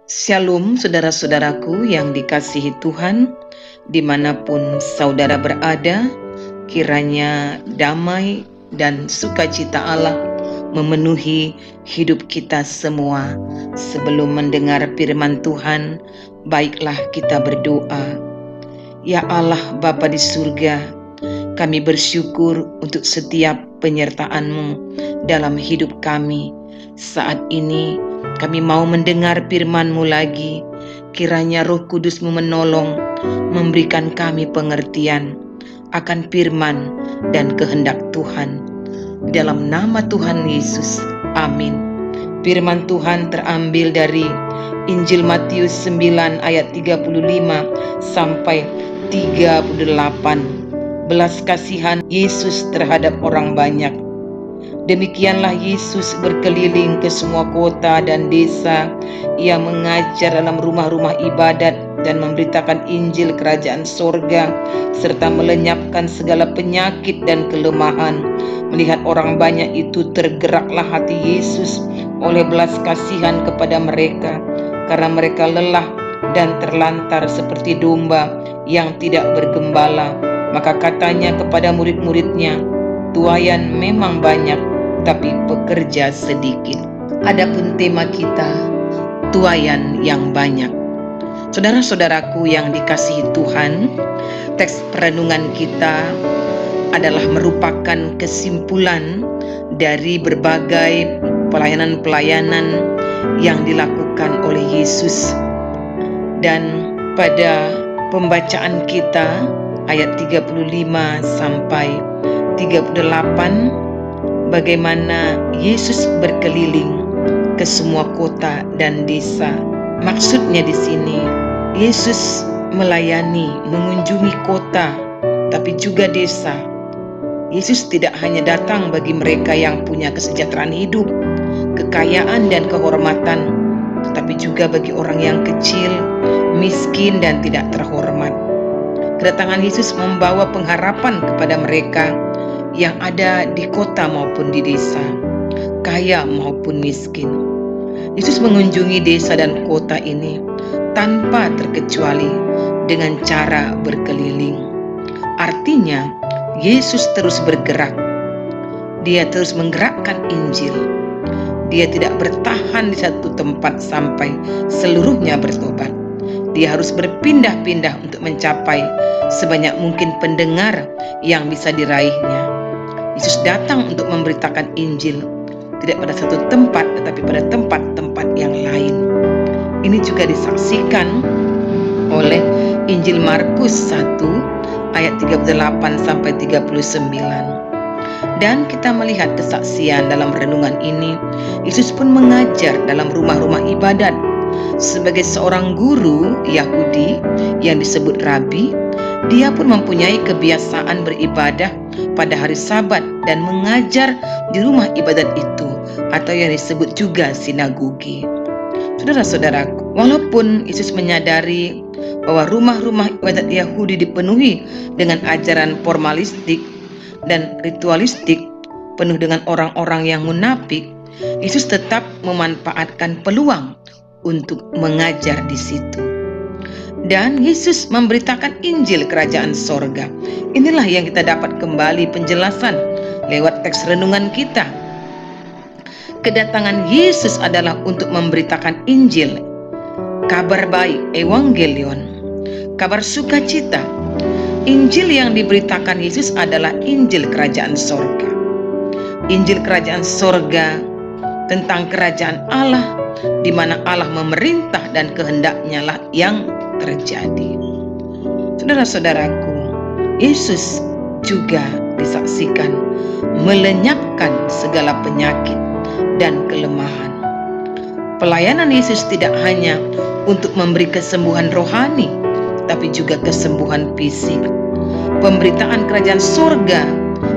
Shalom saudara-saudaraku yang dikasihi Tuhan, dimanapun saudara berada, kiranya damai dan sukacita Allah memenuhi hidup kita semua. Sebelum mendengar firman Tuhan, baiklah kita berdoa. Ya Allah Bapa di surga, kami bersyukur untuk setiap penyertaan-Mu dalam hidup kami. Saat ini kami mau mendengar firman-Mu lagi. Kiranya Roh Kudus-Mu menolong, memberikan kami pengertian akan firman dan kehendak Tuhan. Dalam nama Tuhan Yesus, amin. Firman Tuhan terambil dari Injil Matius 9 ayat 35 sampai 38. Belas kasihan Yesus terhadap orang banyak. Demikianlah Yesus berkeliling ke semua kota dan desa. Ia mengajar dalam rumah-rumah ibadat dan memberitakan Injil kerajaan sorga, serta melenyapkan segala penyakit dan kelemahan. Melihat orang banyak itu, tergeraklah hati Yesus oleh belas kasihan kepada mereka, karena mereka lelah dan terlantar seperti domba yang tidak bergembala. Maka katanya kepada murid-muridnya, "Tuaian memang banyak, tapi pekerja sedikit." Adapun tema kita, tuaian yang banyak. Saudara-saudaraku yang dikasihi Tuhan, teks perenungan kita adalah merupakan kesimpulan dari berbagai pelayanan-pelayanan yang dilakukan oleh Yesus. Dan pada pembacaan kita ayat 35 sampai 38, bagaimana Yesus berkeliling ke semua kota dan desa. Maksudnya di sini, Yesus melayani, mengunjungi kota, tapi juga desa. Yesus tidak hanya datang bagi mereka yang punya kesejahteraan hidup, kekayaan dan kehormatan, tetapi juga bagi orang yang kecil, miskin dan tidak terhormat. Kedatangan Yesus membawa pengharapan kepada mereka yang ada di kota maupun di desa, kaya maupun miskin. Yesus mengunjungi desa dan kota ini tanpa terkecuali dengan cara berkeliling. Artinya, Yesus terus bergerak. Dia terus menggerakkan Injil. Dia tidak bertahan di satu tempat sampai seluruhnya bertobat. Dia harus berpindah-pindah untuk mencapai sebanyak mungkin pendengar yang bisa diraihnya. Yesus datang untuk memberitakan Injil, tidak pada satu tempat, tetapi pada tempat-tempat yang lain. Ini juga disaksikan oleh Injil Markus 1 ayat 38 sampai 39. Dan kita melihat kesaksian dalam renungan ini, Yesus pun mengajar dalam rumah-rumah ibadat. Sebagai seorang guru Yahudi yang disebut rabi, dia pun mempunyai kebiasaan beribadah pada hari Sabat dan mengajar di rumah ibadat itu, atau yang disebut juga sinagogi. Saudara-saudaraku, walaupun Yesus menyadari bahwa rumah-rumah ibadat Yahudi dipenuhi dengan ajaran formalistik dan ritualistik, penuh dengan orang-orang yang munafik, Yesus tetap memanfaatkan peluang untuk mengajar di situ. Dan Yesus memberitakan Injil kerajaan sorga. Inilah yang kita dapat kembali penjelasan lewat teks renungan kita. Kedatangan Yesus adalah untuk memberitakan Injil, kabar baik, evangelion, kabar sukacita. Injil yang diberitakan Yesus adalah Injil kerajaan sorga. Injil kerajaan sorga tentang kerajaan Allah, di mana Allah memerintah dan kehendaknya lah yang terjadi. Saudara-saudaraku, Yesus juga disaksikan melenyapkan segala penyakit dan kelemahan. Pelayanan Yesus tidak hanya untuk memberi kesembuhan rohani, tapi juga kesembuhan fisik. Pemberitaan kerajaan surga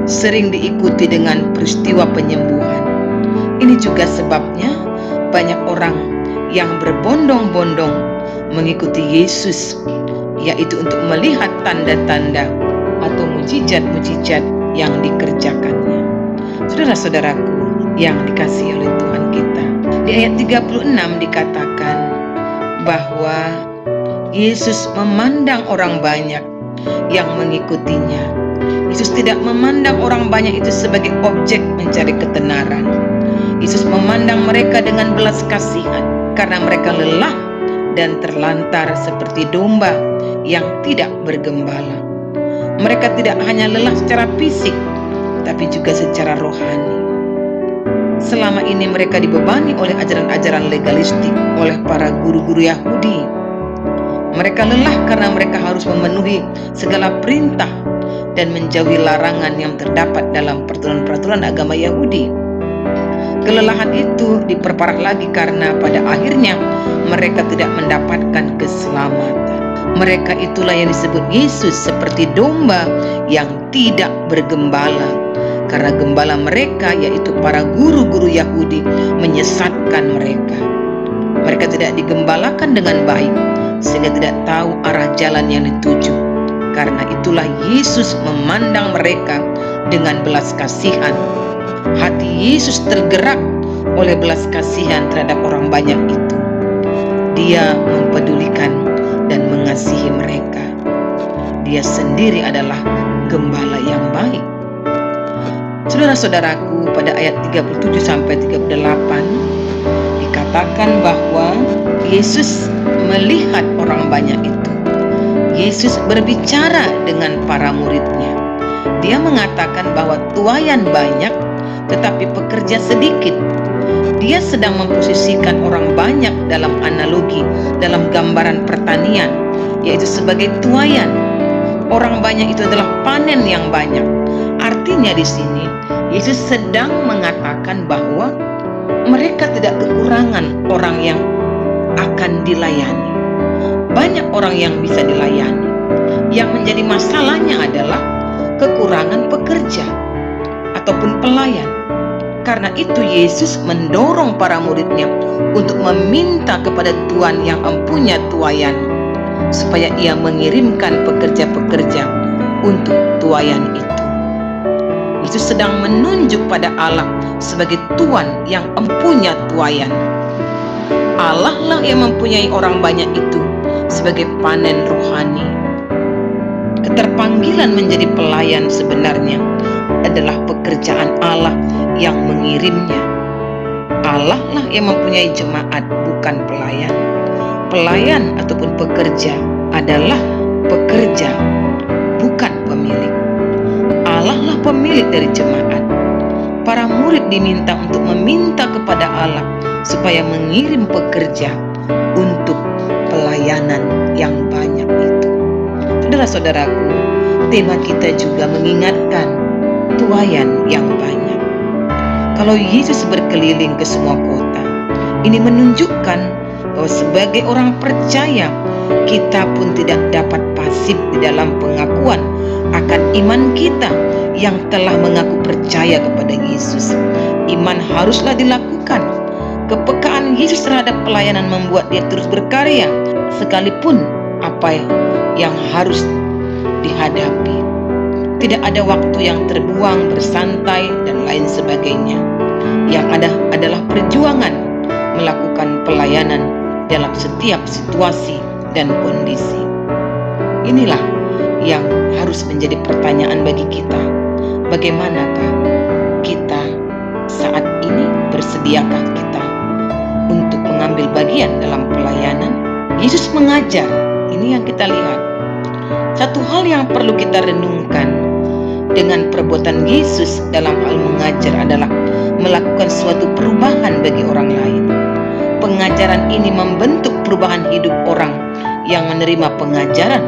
sering diikuti dengan peristiwa penyembuhan. Ini juga sebabnya banyak orang yang berbondong-bondong mengikuti Yesus, yaitu untuk melihat tanda-tanda atau mujizat-mujizat yang dikerjakannya. Saudara-saudaraku yang dikasihi oleh Tuhan kita, di ayat 36 dikatakan, bahwa Yesus memandang orang banyak yang mengikutinya. Yesus tidak memandang orang banyak itu sebagai objek mencari ketenaran. Yesus memandang mereka dengan belas kasihan karena mereka lelah dan terlantar seperti domba yang tidak bergembala. Mereka tidak hanya lelah secara fisik, tapi juga secara rohani. Selama ini mereka dibebani oleh ajaran-ajaran legalistik oleh para guru-guru Yahudi. Mereka lelah karena mereka harus memenuhi segala perintah dan menjauhi larangan yang terdapat dalam peraturan-peraturan agama Yahudi. Kelelahan itu diperparah lagi karena pada akhirnya mereka tidak mendapatkan keselamatan. Mereka itulah yang disebut Yesus seperti domba yang tidak bergembala. Karena gembala mereka, yaitu para guru-guru Yahudi, menyesatkan mereka. Mereka tidak digembalakan dengan baik, sehingga tidak tahu arah jalan yang dituju. Karena itulah Yesus memandang mereka dengan belas kasihan. Hati Yesus tergerak oleh belas kasihan terhadap orang banyak itu. Dia mempedulikan dan mengasihi mereka. Dia sendiri adalah gembala yang baik. Saudara-saudaraku, pada ayat 37-38 dikatakan bahwa Yesus melihat orang banyak itu. Yesus berbicara dengan para muridnya. Dia mengatakan bahwa tuaian banyak tetapi pekerja sedikit. Dia sedang memposisikan orang banyak dalam analogi, dalam gambaran pertanian, yaitu sebagai tuaian. Orang banyak itu adalah panen yang banyak. Artinya di sini Yesus sedang mengatakan bahwa mereka tidak kekurangan orang yang akan dilayani. Banyak orang yang bisa dilayani. Yang menjadi masalahnya adalah kekurangan pekerja ataupun pelayan. Karena itu Yesus mendorong para muridnya untuk meminta kepada Tuhan yang empunya tuaian supaya ia mengirimkan pekerja-pekerja untuk tuaian itu. Yesus sedang menunjuk pada Allah sebagai Tuhan yang empunya tuaian. Allah lah yang mempunyai orang banyak itu sebagai panen rohani. Keterpanggilan menjadi pelayan sebenarnya adalah pekerjaan Allah yang mengirimnya. Allah lah yang mempunyai jemaat, bukan pelayan. Pelayan ataupun pekerja adalah pekerja, bukan pemilik. Allah lah pemilik dari jemaat. Para murid diminta untuk meminta kepada Allah supaya mengirim pekerja untuk pelayanan yang banyak itu. Saudara-saudaraku, tema kita juga mengingatkan tuaian yang banyak. Kalau Yesus berkeliling ke semua kota, ini menunjukkan bahwa sebagai orang percaya, kita pun tidak dapat pasif di dalam pengakuan akan iman kita yang telah mengaku percaya kepada Yesus. Iman haruslah dilakukan. Kepekaan Yesus terhadap pelayanan membuat dia terus berkarya, sekalipun apa yang harus dihadapi. Tidak ada waktu yang terbuang bersantai dan lain sebagainya. Yang ada adalah perjuangan melakukan pelayanan dalam setiap situasi dan kondisi. Inilah yang harus menjadi pertanyaan bagi kita. Bagaimanakah kita saat ini? Bersediakah kita untuk mengambil bagian dalam pelayanan? Yesus mengajar, ini yang kita lihat. Satu hal yang perlu kita renungkan dengan perbuatan Yesus dalam hal mengajar adalah melakukan suatu perubahan bagi orang lain. Pengajaran ini membentuk perubahan hidup orang yang menerima pengajaran.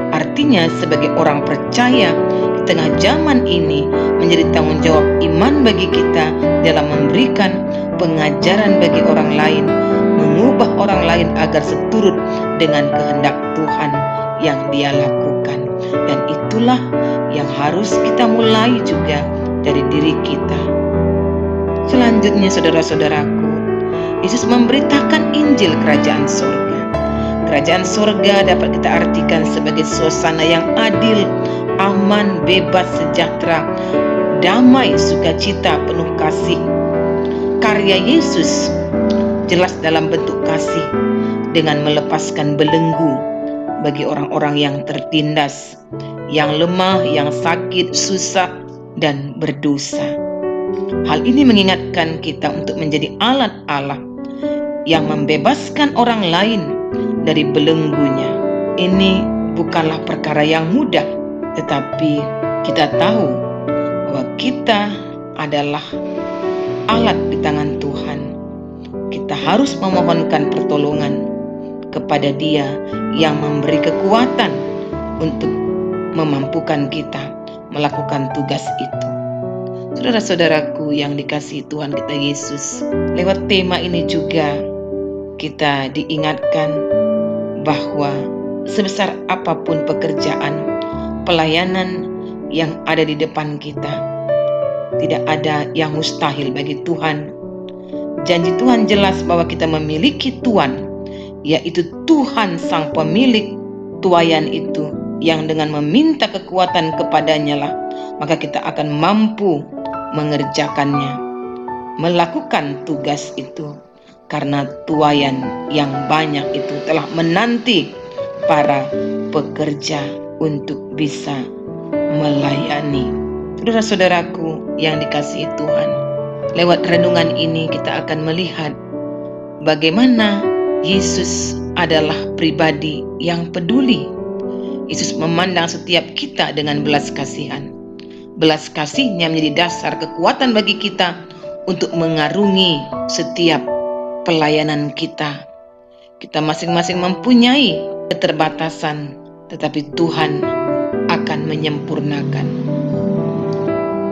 Artinya sebagai orang percaya di tengah zaman ini menjadi tanggung jawab iman bagi kita dalam memberikan pengajaran bagi orang lain, mengubah orang lain agar seturut dengan kehendak Tuhan yang Dia lakukan. Dan itulah yang harus kita mulai juga dari diri kita. Selanjutnya, saudara-saudaraku, Yesus memberitakan Injil Kerajaan Surga. Kerajaan Surga dapat kita artikan sebagai suasana yang adil, aman, bebas, sejahtera, damai, sukacita, penuh kasih. Karya Yesus jelas dalam bentuk kasih dengan melepaskan belenggu bagi orang-orang yang tertindas, yang lemah, yang sakit, susah, dan berdosa. Hal ini mengingatkan kita untuk menjadi alat Allah yang membebaskan orang lain dari belenggunya. Ini bukanlah perkara yang mudah, tetapi kita tahu bahwa kita adalah alat di tangan Tuhan. Kita harus memohonkan pertolongan kepada Dia yang memberi kekuatan untuk memampukan kita melakukan tugas itu. Saudara-saudaraku yang dikasihi Tuhan kita Yesus, lewat tema ini juga kita diingatkan bahwa sebesar apapun pekerjaan, pelayanan yang ada di depan kita, tidak ada yang mustahil bagi Tuhan. Janji Tuhan jelas bahwa kita memiliki Tuhan, yaitu Tuhan sang pemilik tuayan itu, yang dengan meminta kekuatan kepadanya lah, maka kita akan mampu mengerjakannya, melakukan tugas itu. Karena tuayan yang banyak itu telah menanti para pekerja untuk bisa melayani. Saudara-saudaraku yang dikasihi Tuhan, lewat renungan ini kita akan melihat bagaimana Yesus adalah pribadi yang peduli. Yesus memandang setiap kita dengan belas kasihan. Belas kasihnya menjadi dasar kekuatan bagi kita untuk mengarungi setiap pelayanan kita. Kita masing-masing mempunyai keterbatasan, tetapi Tuhan akan menyempurnakan.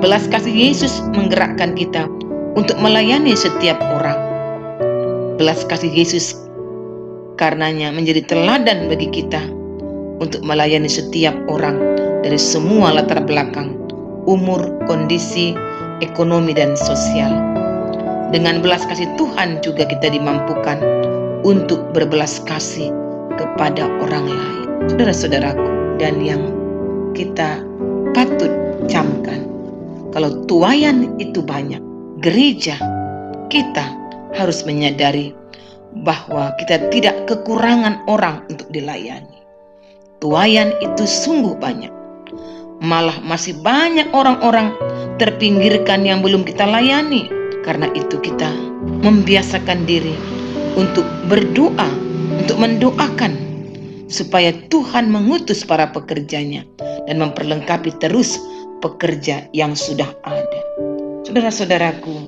Belas kasih Yesus menggerakkan kita untuk melayani setiap orang. Belas kasih Yesus karenanya menjadi teladan bagi kita untuk melayani setiap orang dari semua latar belakang, umur, kondisi, ekonomi, dan sosial. Dengan belas kasih Tuhan juga kita dimampukan untuk berbelas kasih kepada orang lain. Saudara-saudaraku, dan yang kita patut camkan, kalau tuayan itu banyak, gereja kita harus menyadari bahwa kita tidak kekurangan orang untuk dilayani. Tuayan itu sungguh banyak. Malah masih banyak orang-orang terpinggirkan yang belum kita layani. Karena itu kita membiasakan diri untuk berdoa, untuk mendoakan supaya Tuhan mengutus para pekerjanya dan memperlengkapi terus pekerja yang sudah ada. Saudara-saudaraku,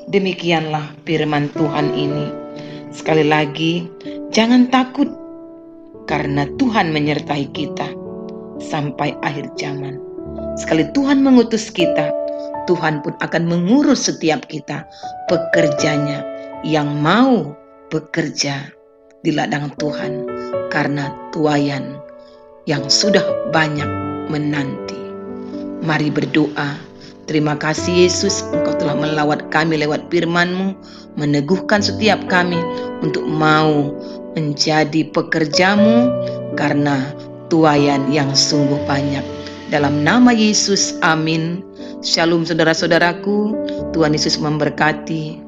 demikianlah firman Tuhan ini. Sekali lagi, jangan takut karena Tuhan menyertai kita sampai akhir zaman. Sekali Tuhan mengutus kita, Tuhan pun akan mengurus setiap kita, pekerjanya yang mau bekerja di ladang Tuhan, karena tuayan yang sudah banyak menanti. Mari berdoa. Terima kasih Yesus, Engkau telah melawat kami lewat firman-Mu, meneguhkan setiap kami untuk mau menjadi pekerja-Mu karena tuayan yang sungguh banyak. Dalam nama Yesus, amin. Shalom saudara-saudaraku, Tuhan Yesus memberkati.